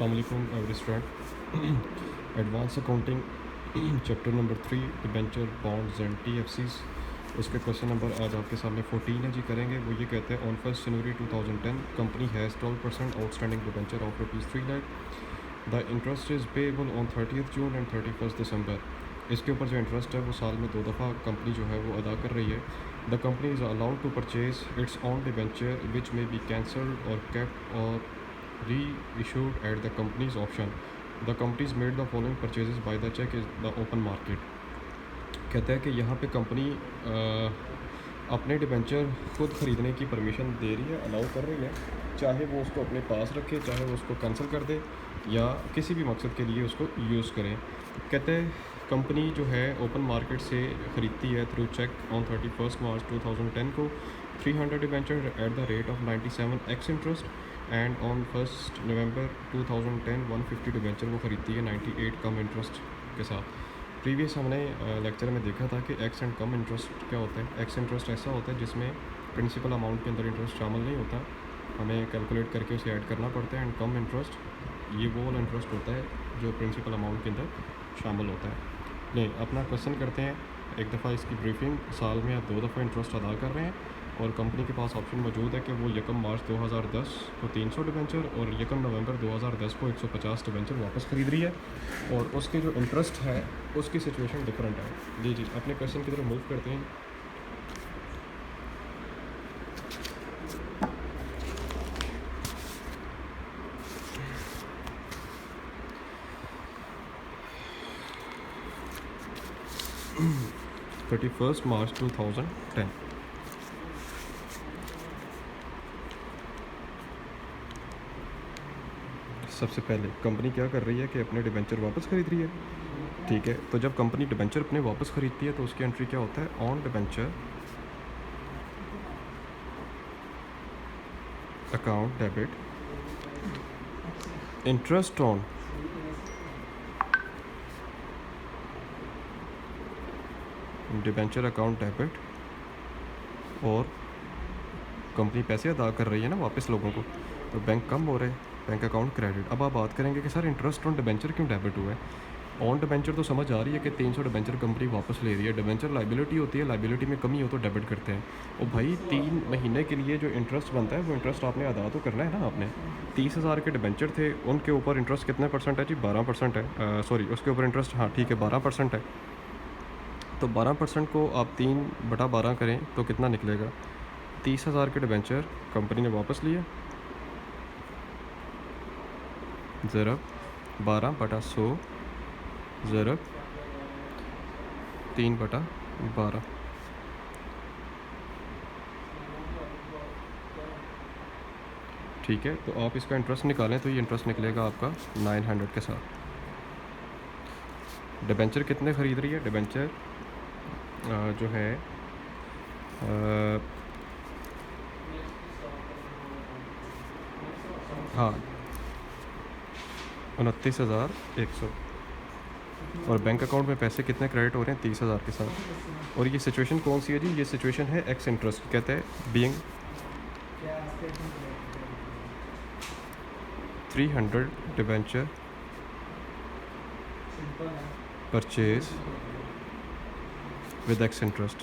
अस्सलामुअलैकुम every student. Advance accounting chapter number 3 debenture bonds and TFCs. उसके question number आज आपके सामने 14 है जी। करेंगे वो ये कहते हैं on 1 January 2010 company has 12% outstanding debenture of ₹3 lakh. The interest is payable on 30 June and 31 दिसंबर। इसके ऊपर जो इंटरेस्ट है वो साल में 2 दफ़ा कंपनी जो है वो अदा कर रही है। The company is allowed to purchase its own debenture which may be cancelled or kept or reissued at the company's option. The companies made the following purchases by the check is the open market। कहता है कि यहाँ पे company अपने debenture खुद ख़रीदने की permission दे रही है, अलाउ कर रही है, चाहे वो उसको अपने पास रखे, चाहे वो उसको कैंसिल कर दे या किसी भी मकसद के लिए उसको यूज़ करें। कहते हैं कंपनी जो है ओपन मार्केट से ख़रीदती है थ्रू चेक ऑन 31 मार्च 2010 को 300 debenture at the rate of 97x interest and on 1 November 2010 150 debenture वो ख़रीदती है 98 कम इंटरेस्ट के साथ। प्रीवियस हमने लेक्चर में देखा था कि एक्स एंड कम इंटरेस्ट क्या होता है। एक्स इंटरेस्ट ऐसा होता है जिसमें प्रिंसिपल अमाउंट के अंदर इंटरेस्ट शामिल नहीं होता, हमें कैलकुलेट करके उसे ऐड करना पड़ता है। एंड कम इंटरेस्ट ये वो वाला इंटरेस्ट होता है जो प्रिंसिपल अमाउंट के अंदर शामिल होता है। नहीं, अपना क्वेश्चन करते हैं। एक दफ़ा इसकी ब्रीफिंग, साल में आप 2 दफ़ा इंटरेस्ट अदा कर रहे हैं और कंपनी के पास ऑप्शन मौजूद है कि वो 1 मार्च 2010 को 300 डिबेंचर और 1 नवंबर 2010 को 150 डिबेंचर वापस ख़रीद रही है और उसके जो इंटरेस्ट है उसकी सिचुएशन डिफरेंट है। जी अपने क्वेश्चन की तरफ मूव करते हैं। थर्टी फर्स्ट मार्च 2010 सबसे पहले कंपनी क्या कर रही है कि अपने डिबेंचर वापस ख़रीद रही है। ठीक है, तो जब कंपनी डिबेंचर अपने वापस ख़रीदती है तो उसकी एंट्री क्या होता है, on debenture account debit interest on debenture account debit, और कंपनी पैसे अदा कर रही है ना वापस लोगों को, तो बैंक कम हो रहे हैं, बैंक अकाउंट क्रेडिट। अब आप बात करेंगे कि सर इंटरेस्ट ऑन डिबेंचर क्यों डेबिट हुआ है। ऑन डिबेंचर तो समझ आ रही है कि 300 डिबेंचर कंपनी वापस ले रही है। डिबेंचर लाइबिलिटी होती है, लाइबिलिटी में कमी हो तो डेबिट करते हैं। और भाई 3 महीने के लिए जो इंटरेस्ट बनता है वो इंटरेस्ट आपने अदा तो करना है ना। आपने 30,000 के डिबेंचर थे, उनके ऊपर इंटरेस्ट कितने परसेंट है जी, 12% है। सॉरी, उसके ऊपर इंटरेस्ट, हाँ ठीक है 12% है। तो 12% को आप 3/12 करें तो कितना निकलेगा। 30,000 के डिबेंचर कंपनी ने वापस लिए, ज़रब 12/100 ज़रब 3/12। ठीक है, तो आप इसका इंटरेस्ट निकालें तो ये इंटरेस्ट निकलेगा आपका 900 के साथ। डिबेंचर कितने ख़रीद रही है, डिबेंचर जो है हाँ 29,100, और बैंक अकाउंट में पैसे कितने क्रेडिट हो रहे हैं, 30,000 के साथ। और ये सिचुएशन कौन सी है जी, ये सिचुएशन है एक्स इंटरेस्ट। कहते हैं being 300 debenture purchase with x interest.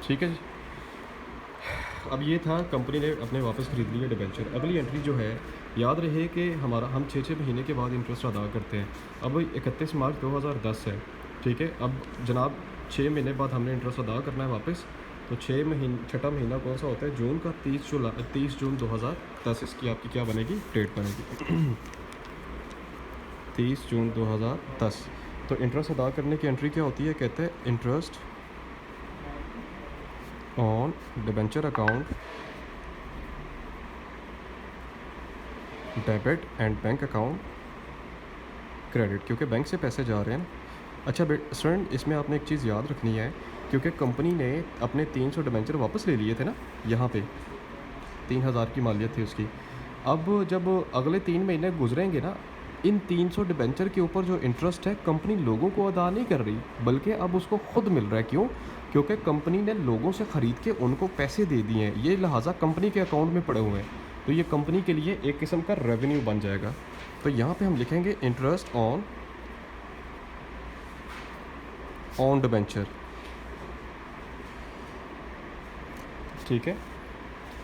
ठीक है जी। अब ये था कंपनी ने अपने वापस ख़रीद लिए डिबेंचर। अगली एंट्री जो है, याद रहे कि हम 6 महीने के बाद इंटरेस्ट अदा करते हैं। अब 31 मार्च 2010 है, ठीक है। अब जनाब 6 महीने बाद हमने इंटरेस्ट अदा करना है वापस, तो 6 महीना कौन सा होता है, जून का। 30 जून 2010 इसकी आपकी क्या बनेगी, डेट बनेगी 30 जून 2010। तो इंटरेस्ट अदा करने की एंट्री क्या होती है, कहते हैं interest on debenture account debit and bank account credit, क्योंकि बैंक से पैसे जा रहे हैं ना। अच्छा स्टूडेंट, इसमें आपने एक चीज़ याद रखनी है, क्योंकि कंपनी ने अपने 300 डिबेंचर वापस ले लिए थे ना, यहाँ पे 3,000 की मालियत थी उसकी। अब जब अगले 3 महीने गुजरेंगे ना, इन 300 डिबेंचर के ऊपर जो इंटरेस्ट है कंपनी लोगों को अदा नहीं कर रही, बल्कि अब उसको खुद मिल रहा है। क्यों? क्योंकि कंपनी ने लोगों से ख़रीद के उनको पैसे दे दिए हैं, ये लिहाजा कंपनी के अकाउंट में पड़े हुए हैं, तो ये कंपनी के लिए एक किस्म का रेवेन्यू बन जाएगा। तो यहाँ पे हम लिखेंगे इंटरेस्ट ऑन डिबेंचर। ठीक है,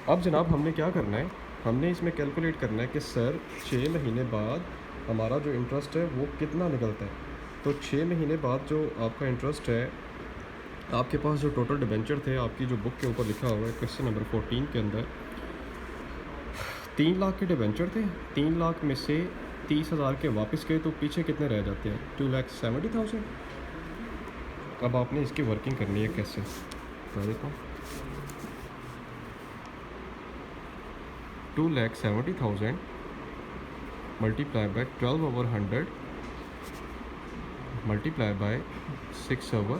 अब जनाब हमने क्या करना है, हमने इसमें कैलकुलेट करना है कि सर 6 महीने बाद हमारा जो इंटरेस्ट है वो कितना निकलता है। तो 6 महीने बाद जो आपका इंटरेस्ट है, आपके पास जो टोटल डिबेंचर थे, आपकी जो बुक के ऊपर लिखा हुआ है क्वेश्चन नंबर 14 के अंदर 3 लाख के डिबेंचर थे। 3 लाख में से 30,000 के वापस गए, तो पीछे कितने रह जाते हैं? 2,70,000। अब आपने इसकी वर्किंग करनी है कैसे, बता देता हूँ। 2,70,000 मल्टीप्लाई बाय 12/100 मल्टीप्लाई बाय 6/12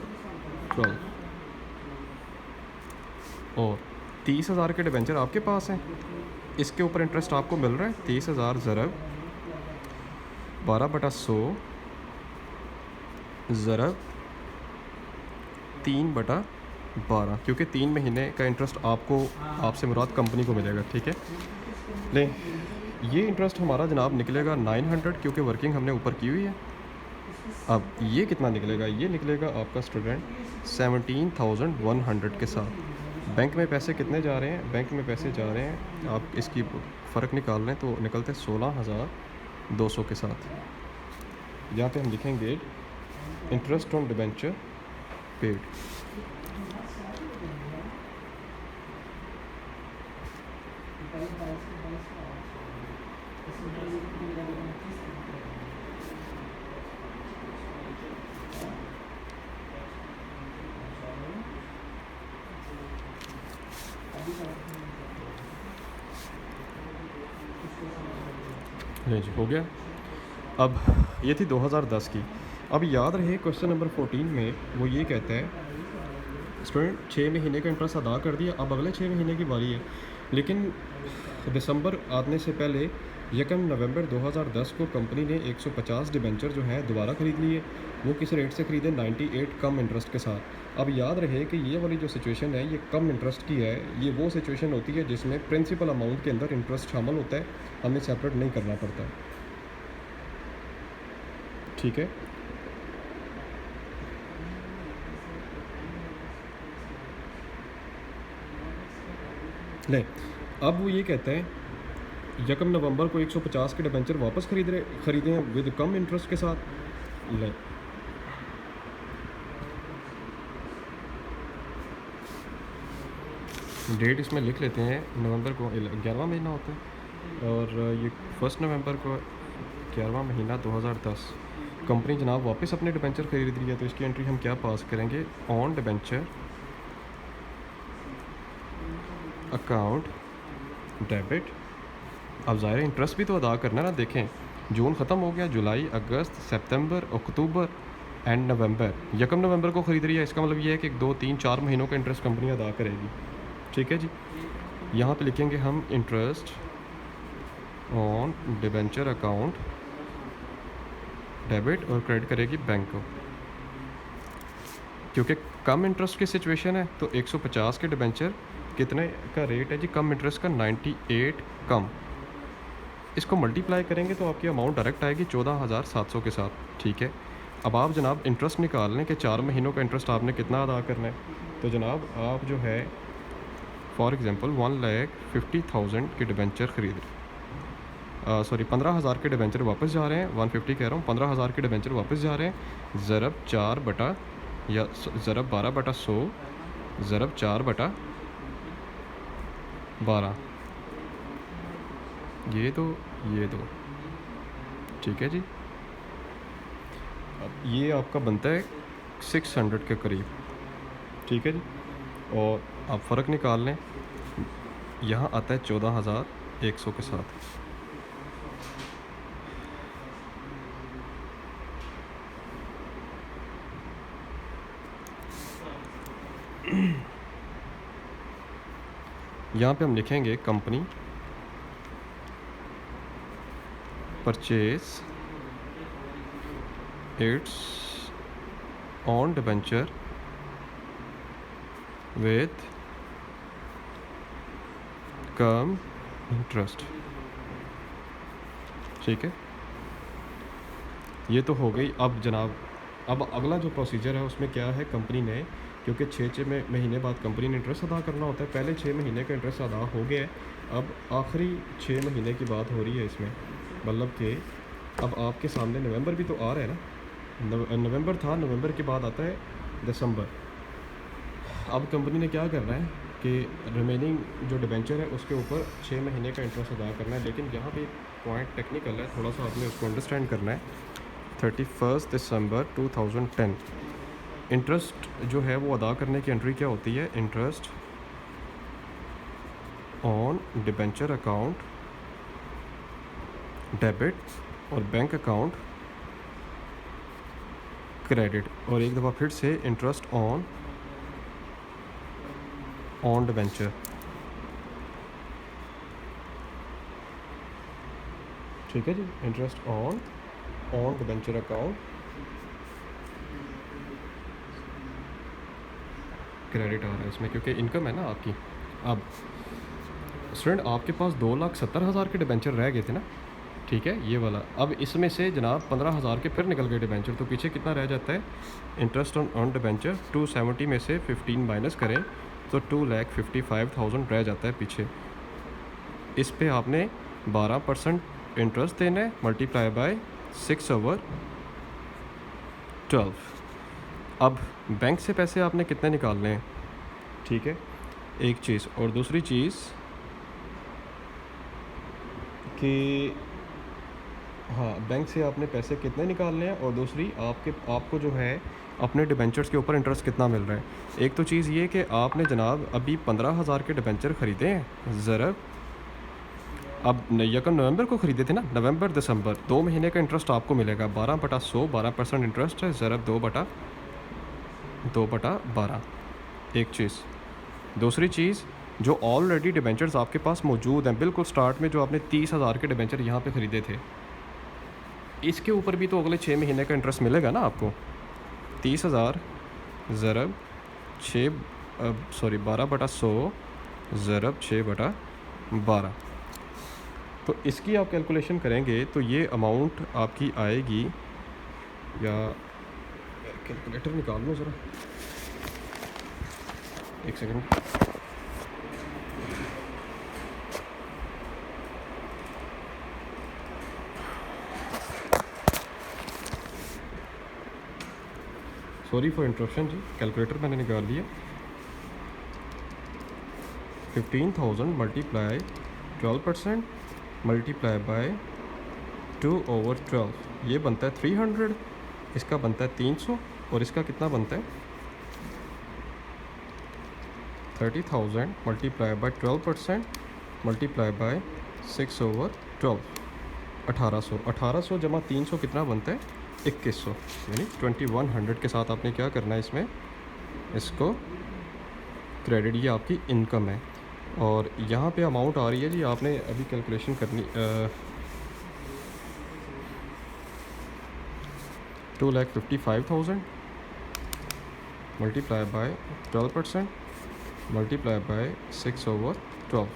और 30,000 के डिबेंचर आपके पास हैं, इसके ऊपर इंटरेस्ट आपको मिल रहा है 30,000 ज़रब 12/100 ज़रब 3/12, क्योंकि 3 महीने का इंटरेस्ट आपको, आपसे मुराद कंपनी को मिलेगा। ठीक है, ले ये इंटरेस्ट हमारा जनाब निकलेगा 900, क्योंकि वर्किंग हमने ऊपर की हुई है। अब ये कितना निकलेगा? ये निकलेगा आपका स्टूडेंट 17,100 के साथ। बैंक में पैसे कितने जा रहे हैं? बैंक में पैसे जा रहे हैं, आप इसकी फ़र्क निकाल लें तो निकलते 16,200 के साथ। यहाँ पे हम लिखेंगे इंटरेस्ट ऑन डिबेंचर पेड। नहीं जी, हो गया। अब ये थी 2010 की। अब याद रहे क्वेश्चन नंबर 14 में वो ये कहता है स्टूडेंट 6 महीने का इंटरेस्ट अदा कर दिया, अब अगले 6 महीने की बारी है। लेकिन दिसंबर आने से पहले 1 नवंबर 2010 को कंपनी ने 150 डिबेंचर जो हैं दोबारा ख़रीद लिए। वो किस रेट से ख़रीदे? 98 कम इंटरेस्ट के साथ। अब याद रहे कि ये वाली जो सिचुएशन है ये कम इंटरेस्ट की है। ये वो सिचुएशन होती है जिसमें प्रिंसिपल अमाउंट के अंदर इंटरेस्ट शामिल होता है, हमें सेपरेट नहीं करना पड़ता। ठीक है, ले अब वो ये कहता है 1 नवंबर को 150 के डिबेंचर वापस ख़रीदे हैं विद कम इंटरेस्ट के साथ। ले डेट इसमें लिख लेते हैं, नवंबर को 11वां महीना होता है और ये 1 नवंबर को 11वां महीना 2010। कंपनी जनाब वापस अपने डिबेंचर ख़रीद रही है, तो इसकी एंट्री हम क्या पास करेंगे? On debenture account debit. अब ज़ाहिर इंटरेस्ट भी तो अदा करना है ना। देखें जून ख़त्म हो गया, जुलाई, अगस्त, सितंबर, अक्टूबर एंड नवंबर। 1 नवंबर को ख़रीद रही है, इसका मतलब ये है कि 2, 3, 4 महीनों का इंटरेस्ट कंपनी अदा करेगी। ठीक है जी, यहाँ पे लिखेंगे हम interest on debenture account debit और क्रेडिट करेगी बैंक को, क्योंकि कम इंटरेस्ट की सिचुएशन है। तो 150 के डिबेंचर कितने का रेट है जी कम इंटरेस्ट का? 98 कम। इसको मल्टीप्लाई करेंगे तो आपकी अमाउंट डायरेक्ट आएगी 14,700 के साथ। ठीक है, अब आप जनाब इंटरेस्ट निकाल लें कि 4 महीनों का इंटरेस्ट आपने कितना अदा करना है। तो जनाब आप जो है फॉर एग्ज़ाम्पल 1,50,000 के डिबेंचर ख़रीद रहे, सॉरी 15,000 के डिबेंचर वापस जा रहे हैं, 150 कह रहा हूँ, 15,000 के डिबेंचर वापस जा रहे हैं। ज़रब 4 बटा या ज़रब 12/100 ज़रब 4/12, ये दो। ठीक है जी, अब ये आपका बनता है 600 के करीब। ठीक है जी, और आप फ़र्क निकाल लें, यहाँ आता है 14,100 के साथ। यहाँ पे हम लिखेंगे company purchase its own debenture with come interest. ठीक है, ये तो हो गई। अब जनाब, अब अगला जो प्रोसीजर है उसमें क्या है, कंपनी ने, क्योंकि छः महीने बाद कंपनी ने इंटरेस्ट अदा करना होता है, पहले 6 महीने का इंटरेस्ट अदा हो गया है, अब आखिरी 6 महीने की बात हो रही है इसमें। मतलब कि अब आपके सामने नवंबर भी तो आ रहा है ना, नवंबर था, नवंबर के बाद आता है दिसंबर। अब कंपनी ने क्या करना है कि रिमेनिंग जो डिबेंचर है उसके ऊपर 6 महीने का इंटरेस्ट अदा करना है। लेकिन यहाँ पे पॉइंट टेक्निकल है, थोड़ा सा आपने उसको अंडरस्टैंड करना है। 31 दिसंबर 2010 इंटरेस्ट जो है वो अदा करने की एंट्री क्या होती है, interest on debenture account debit और बैंक अकाउंट क्रेडिट, और एक दफ़ा फिर से इंटरेस्ट ऑन डिबेंचर। ठीक है जी, interest on debenture account credit आ रहा है इसमें, क्योंकि इनकम है ना आपकी। अब स्टूडेंट, आपके पास 2,70,000 के डिबेंचर रह गए थे ना, ठीक है, ये वाला। अब इसमें से जनाब 15,000 के फिर निकल गए डिबेंचर, तो पीछे कितना रह जाता है, इंटरेस्ट ऑन डिबेंचर 270 में से 15 माइनस करें तो 2,55,000 रह जाता है पीछे। इस पे आपने 12% इंटरेस्ट देना है, मल्टीप्लाई बाय 6/12। अब बैंक से पैसे आपने कितने निकालने हैं, ठीक है, एक चीज़। और दूसरी चीज़ कि हाँ, बैंक से आपने पैसे कितने निकालने हैं, और दूसरी आपको जो है अपने डिबेंचर्स के ऊपर इंटरेस्ट कितना मिल रहा है। एक तो चीज़ ये कि आपने जनाब अभी 15,000 के डिबेंचर ख़रीदे हैं ज़रा, अब यकम नवंबर को ख़रीदे थे ना, नवंबर दिसंबर 2 महीने का इंटरेस्ट आपको मिलेगा 12/100, 12% इंटरेस्ट है, ज़रा 2/12। एक चीज़। दूसरी चीज़, जो ऑलरेडी डिबेंचर्स आपके पास मौजूद हैं, बिल्कुल स्टार्ट में जो आपने 30,000 के डिबेंचर यहाँ पे ख़रीदे थे, इसके ऊपर भी तो अगले 6 महीने का इंटरेस्ट मिलेगा ना आपको। 30,000 ज़रब 12/100 ज़रब 6/12। तो इसकी आप कैलकुलेशन करेंगे तो ये अमाउंट आपकी आएगी, या कैलकुलेटर निकाल लो ज़रा, एक सेकंड। सॉरी फॉर इंटरप्शन जी, कैलकुलेटर मैंने निकाल लिया। 15,000 मल्टीप्लाई 12% मल्टीप्लाई बाय 2/12, ये बनता है 300, इसका बनता है 300, और इसका कितना बनता है 30,000 मल्टीप्लाई बाय 12% मल्टीप्लाई बाय 6/12, 1800 जमा 300 कितना बनता है 2100, यानी 2100 के साथ आपने क्या करना है इसमें, इसको क्रेडिट, ये आपकी इनकम है। और यहाँ पे अमाउंट आ रही है जी, आपने अभी कैलकुलेशन करनी 2,55,000 मल्टीप्लाई बाय 12% मल्टीप्लाई बाय 6/12,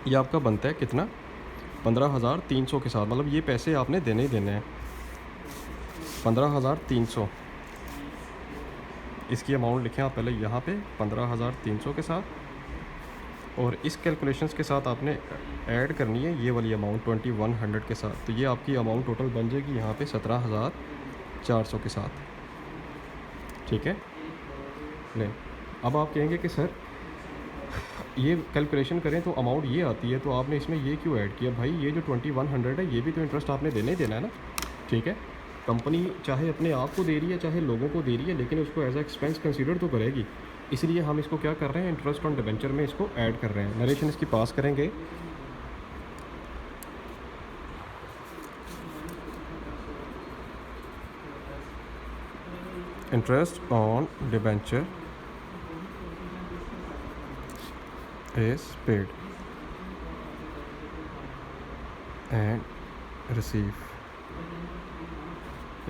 ये आपका बनता है कितना 15,300 के साथ। मतलब ये पैसे आपने देने ही देने हैं 15,300। इसकी अमाउंट लिखें आप पहले यहाँ पे 15,300 के साथ, और इस कैलकुलेशंस के साथ आपने ऐड करनी है ये वाली अमाउंट 2100 के साथ। तो ये आपकी अमाउंट टोटल बन जाएगी यहाँ पे 17,400 के साथ, ठीक है। नहीं, अब आप कहेंगे कि सर ये कैलकुलेशन करें तो अमाउंट ये आती है, तो आपने इसमें ये क्यों ऐड किया भाई, ये जो 2100 है ये भी तो इंटरेस्ट आपने देना ही देना है ना, ठीक है। कंपनी चाहे अपने आप को दे रही है चाहे लोगों को दे रही है, लेकिन उसको एज ए एक्सपेंस कंसीडर तो करेगी, इसलिए हम इसको क्या कर रहे हैं, इंटरेस्ट ऑन डिबेंचर में इसको ऐड कर रहे हैं। नरेशन इसकी पास करेंगे। Interest on debenture is paid and receive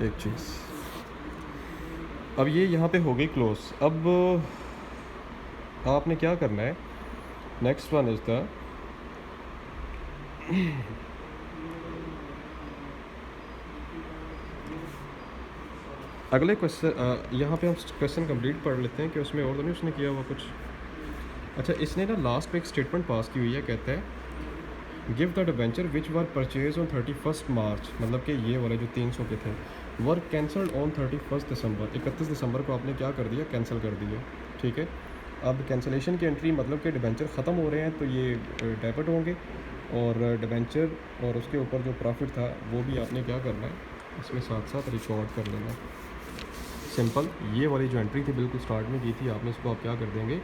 एक चीज़। अब ये यहाँ पे हो गई क्लोज। अब आपने क्या करना है, नेक्स्ट वन इज़ द अगले क्वेश्चन। यहाँ पे हम क्वेश्चन कंप्लीट पढ़ लेते हैं कि उसमें और तो नहीं उसने किया हुआ कुछ। अच्छा, इसने ना लास्ट पे एक स्टेटमेंट पास की हुई है, कहते हैं give the debenture which were purchase on 31 मार्च, मतलब कि ये वाले जो 300 के थे वर कैंसल्ड ऑन 31 दिसंबर, 31 दिसंबर को आपने क्या कर दिया, कैंसिल कर दिया। ठीक है, अब कैंसिलेशन की एंट्री मतलब कि डिबेंचर ख़त्म हो रहे हैं तो ये डेबिट होंगे, और डिबेंचर और उसके ऊपर जो प्रॉफिट था वो भी आपने क्या करना है, इसमें साथ साथ रिकॉर्ड कर लेना है। सिंपल, ये वाली जो एंट्री थी बिल्कुल स्टार्ट में की थी आपने, इसको आप क्या कर देंगे,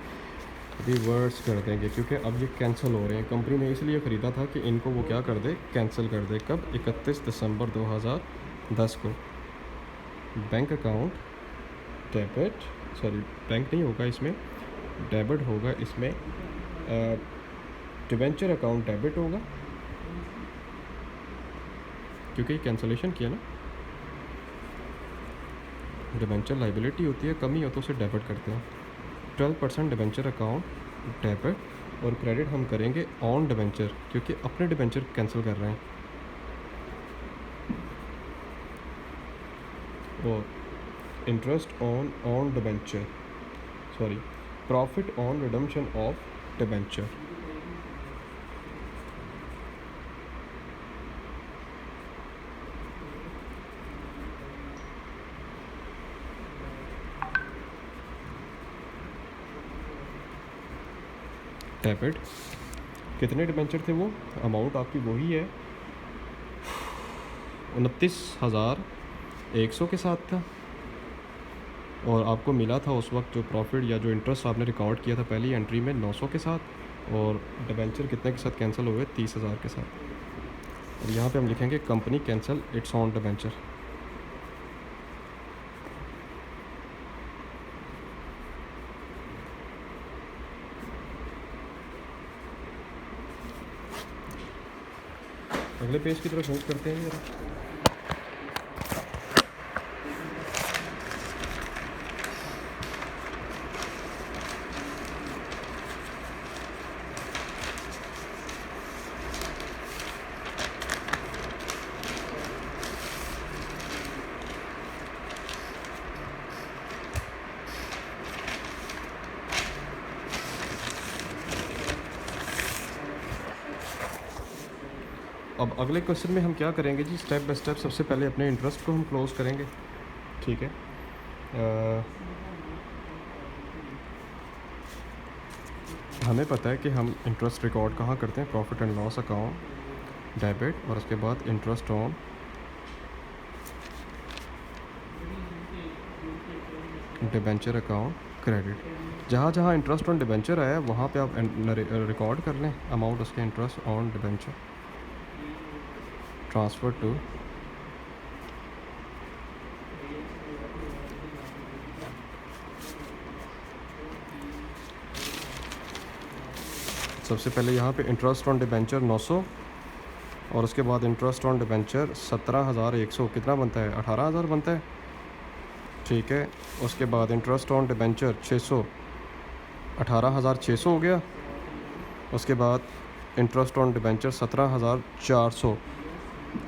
रिवर्स कर देंगे, क्योंकि अब ये कैंसिल हो रहे हैं। कंपनी ने इसलिए ख़रीदा था कि इनको वो क्या कर दे, कैंसिल कर दे। कब, 31 दिसंबर 2010 को। Bank account debit, sorry bank नहीं होगा इसमें, डेबिट होगा इसमें, डिबेंचर अकाउंट डेबिट होगा क्योंकि ये कैंसिलेशन किया ना। डिबेंचर लाइबिलिटी होती है, कमी हो तो उसे डेबिट करते हैं। 12% डिबेंचर अकाउंट डेबिट, और क्रेडिट हम करेंगे ऑन डिबेंचर क्योंकि अपने डिबेंचर कैंसिल कर रहे हैं। और interest on debenture, sorry profit on redemption of debenture. Debit, कितने डिबेंचर थे वो, अमाउंट आपकी वही है 29,100 के साथ था, और आपको मिला था उस वक्त जो प्रॉफिट या जो इंटरेस्ट आपने रिकॉर्ड किया था पहली एंट्री में 900 के साथ, और डिबेंचर कितने के साथ कैंसिल हुए, 30,000 के साथ। और यहाँ पे हम लिखेंगे company cancel it's own debenture. अगले पेज की तरफ मूव करते हैं जरा। अब अगले क्वेश्चन में हम क्या करेंगे जी, स्टेप बाय स्टेप सबसे पहले अपने इंटरेस्ट को हम क्लोज करेंगे। ठीक है, हमें पता है कि हम इंटरेस्ट रिकॉर्ड कहाँ करते हैं, profit and loss account debit, और उसके बाद interest on debenture account credit. जहाँ जहाँ इंटरेस्ट ऑन डिबेंचर आया वहाँ पे आप रिकॉर्ड कर लें अमाउंट उसके, interest on debenture transfer to सबसे पहले यहाँ पे इंटरेस्ट ऑन डिबेंचर 900, और उसके बाद इंटरेस्ट ऑन डिबेंचर 17,100, कितना बनता है, 18,000 बनता है। ठीक है, उसके बाद इंटरेस्ट ऑन डिबेंचर 600, 18,600 हो गया। उसके बाद इंटरेस्ट ऑन डिबेंचर 17,400,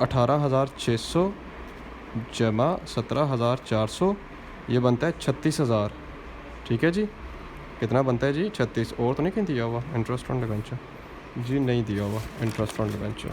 18,600 जमा 17,400, ये बनता है 36,000। ठीक है जी, कितना बनता है जी, 36। और तो नहीं कहीं दिया हुआ इंटरेस्ट ऑन डिबेंचर जी, नहीं दिया हुआ इंटरेस्ट ऑन डिबेंचर।